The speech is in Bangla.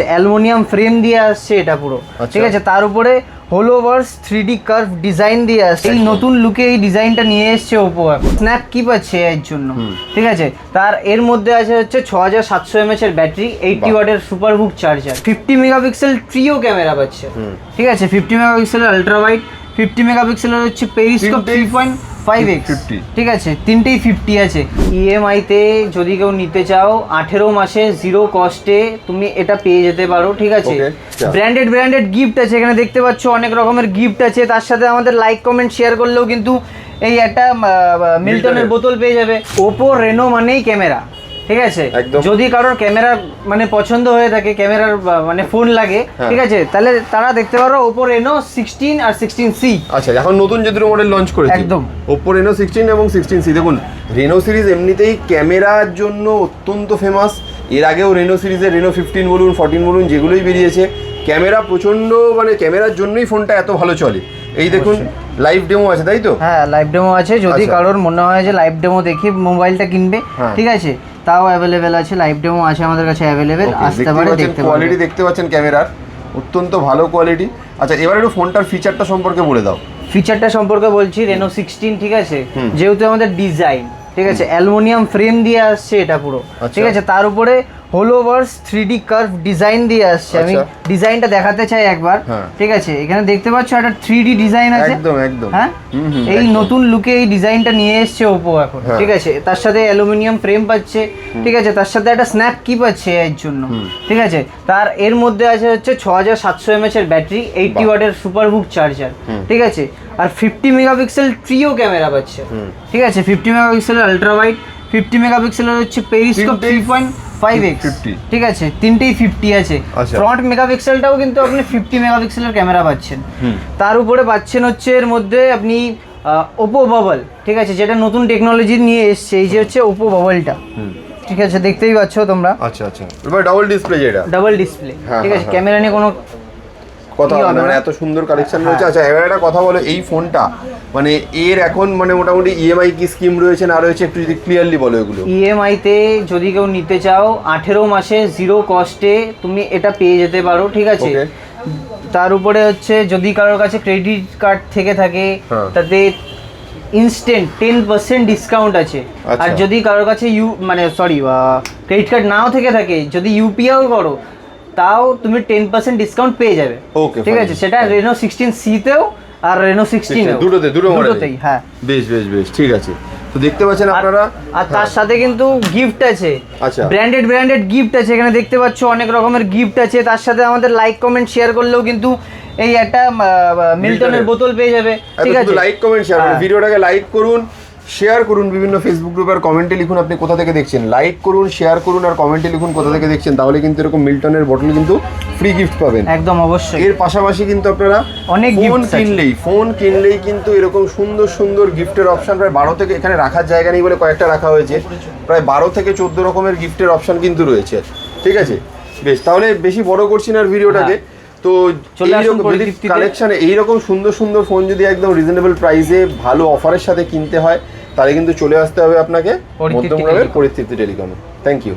অ্যালুমিনিয়াম ফ্রেম দিয়ে আসছে এটা পুরো, ঠিক আছে। তার উপরে হোলোভার্স 3D কার্ভ ডিজাইন দিয়ে আসছে। এই নতুন লুকে এই ডিজাইনটা নিয়ে এসছে ওপো এখন। স্ন্যাপ কিপ আছে এর জন্য, ঠিক আছে। তার এর মধ্যে আছে হচ্ছে 6700 mAh এর ব্যাটারি, 80 ওয়াটের সুপারবুক চার্জার, 50 মেগাপিক্সেল ট্রিও ক্যামেরা পাচ্ছে, ঠিক আছে। 50 মেগাপিক্সেল আলট্রা ওয়াইড, 50 মেগাপিক্সেলের হচ্ছে পেরিস্কোপ 3.5x, ঠিক আছে। তিনটেই 50 আছে। ইএমআইতে যদি কেউ নিতে চাও 18 মাসে জিরো কস্টে তুমি এটা পেয়ে যেতে পারো, ঠিক আছে। ব্র্যান্ডেড গিফট আছে এখানে দেখতে পাচ্ছ, অনেক রকমের গিফট আছে। তার সাথে আমাদের লাইক কমেন্ট শেয়ার করলেও কিন্তু এই একটা মিল্টনের বোতল পেয়ে যাবে। ওপো রেনো মানেই ক্যামেরা, ঠিক আছে। যদি কারোর ক্যামেরা মানে পছন্দ হয়ে থাকে, ক্যামেরার মানে ফোন লাগে, ঠিক আছে, তাহলে তারা দেখতে পারো ওপো রেনো 16 আর 16C। আচ্ছা, এখন নতুন যে দুটো মডেল লঞ্চ করেছে একদম ওপো রেনো 16 এবং 16C। দেখুন, রেনো সিরিজ এমনিতেই ক্যামেরার জন্য অত্যন্ত ফেমাস। এর আগেও রেনো সিরিজের রেনো 15 বলুন 14 বলুন যেগুলোই বেরিয়েছে, ক্যামেরা প্রচন্ড, মানে ক্যামেরার জন্যই ফোনটা এত ভালো চলে। এই দেখুন লাইভ ডেমো আছে, তাই তো? হ্যাঁ, লাইভ ডেমো আছে। যদি কারোর মনে হয় যে লাইভ ডেমো দেখে মোবাইলটা কিনবে, ঠিক আছে, তাও অ্যাভেলেবেল আছে। লাইভ ডেমো আছে আমাদের কাছে অ্যাভেলেবেল, আসতে পারে, দেখতে পারেন। কোয়ালিটি দেখতে পাচ্ছেন ক্যামেরার, অত্যন্ত ভালো কোয়ালিটি। আচ্ছা, এবার একটু ফোনটার ফিচারটা সম্পর্কে বলে দাও। ফিচারটা সম্পর্কে বলছি, রেনো 16, ঠিক আছে, যেহেতু আমাদের ডিজাইন, ঠিক আছে, অ্যালুমিনিয়াম ফ্রেম দিয়ে আসছে এটা পুরো, ঠিক আছে। তার উপরে হোলোভার্স 3D কার্ভ ডিজাইন দিয়ে আসছে। আমি ডিজাইনটা দেখাতে চাই একবার, ঠিক আছে। এখানে দেখতে পাচ্ছ একটা 3D ডিজাইন আছে, একদম। হ্যাঁ, এই নতুন লুকে এই ডিজাইনটা নিয়ে এসছে ওপো এখন, ঠিক আছে। তার সাথে অ্যালুমিনিয়াম ফ্রেম পাচ্ছে, ঠিক আছে। তার সাথে একটা স্ন্যাপ কিপ আছে এর জন্য, ঠিক আছে। তার এর মধ্যে আছে হচ্ছে 6700 mAh এর ব্যাটারি, 80 ওয়াটের সুপারবুক চার্জার, ঠিক আছে। আর 50 মেগাপিক্সেল ট্রিও ক্যামেরা পাচ্ছে, ঠিক আছে। 50 মেগাপিক্সেলের আলট্রা ওয়াইড, 50 মেগাপিক্সেলের হচ্ছে পেরিস্কোপ 3.5x, ঠিক আছে। তিনটেই 50 আছে। ফ্রন্ট মেগাপিক্সেলটাও কিন্তু আপনি 50 মেগাপিক্সেলের ক্যামেরা পাচ্ছেন। তার উপরে পাচ্ছেন হচ্ছে এর মধ্যে আপনি ওপো বাবল, ঠিক আছে, যেটা নতুন টেকনোলজি নিয়ে এসছে। এই যে হচ্ছে ওপো বাবলটা, ঠিক আছে, দেখতেই পাচ্ছ তোমরা। আচ্ছা, এবার ডাবল ডিসপ্লে, যেটা ডাবল ডিসপ্লে, ঠিক আছে। ক্যামেরা নিয়ে কোনো কথা হবে না, এত সুন্দর কালেকশন রয়েছে। আচ্ছা, এবার একটা কথা বলো, এই ফোনটা মানে এর এখন মানে মোটামুটি ইএমআই কি স্কিম রয়েছে না রয়েছে, একটু যদি ক্লিয়ারলি বলো এগুলো। ইএমআইতে যদি কেউ নিতে চাও 18 মাসে জিরো কস্টে তুমি এটা পেয়ে যেতে পারো, ঠিক আছে। তার উপরে হচ্ছে যদি কারোর কাছে ক্রেডিট কার্ড থেকে থাকে তাতে ইনস্ট্যান্ট 10% ডিসকাউন্ট আছে। আর যদি কারোর কাছে ক্রেডিট কার্ড নাও থেকে থাকে, যদি ইউপিআই করো, তাও তুমি 10% ডিসকাউন্ট পেয়ে যাবে, ঠিক আছে। সেটা রেনো 16C তেও আর রেনো 16 দুটোতেই। হ্যাঁ, বেশ, ঠিক আছে। তো দেখতে পাচ্ছেন আপনারা, আর তার সাথে কিন্তু গিফট আছে। আচ্ছা, ব্র্যান্ডেড গিফট আছে এখানে দেখতে পাচ্ছ, অনেক রকমের গিফট আছে। তার সাথে আমাদের লাইক কমেন্ট শেয়ার করলেও কিন্তু এই একটা মিল্টনের বোতল পেয়ে যাবে, ঠিক আছে। লাইক কমেন্ট শেয়ার করুন, ভিডিওটাকে লাইক করুন, শেয়ার করুন বিভিন্ন ফেসবুক গ্রুপে, আর কমেন্টে লিখুন আপনি কোথা থেকে দেখছেন। লাইক করুন, শেয়ার করুন আর কমেন্টে লিখুন কোথা থেকে দেখছেন, তাহলে কিন্তু এরকম মিল্টনের বটল কিন্তু ফ্রি গিফট পাবেন। একদম অবশ্যই। এর পাশাপাশি কিন্তু আপনারা অনেক ফোন কিনলেই কিন্তু এরকম সুন্দর গিফটের অপশন প্রায় 12 থেকে, এখানে রাখার জায়গা নেই বলে কয়েকটা রাখা হয়েছে, প্রায় 12 থেকে 14 রকমের গিফটের অপশন কিন্তু রয়েছে, ঠিক আছে। বেশ, তাহলে বেশি বড় করছি না আর ভিডিওটাকে। তো কালেকশনে এইরকম সুন্দর ফোন যদি একদম রিজনেবল প্রাইসে ভালো অফারের সাথে কিনতে হয়, তাহলে কিন্তু চলে আসতে হবে আপনাকে মধ্যমগ্রামের পরিতৃপ্তি টেলিকমে। Thank you.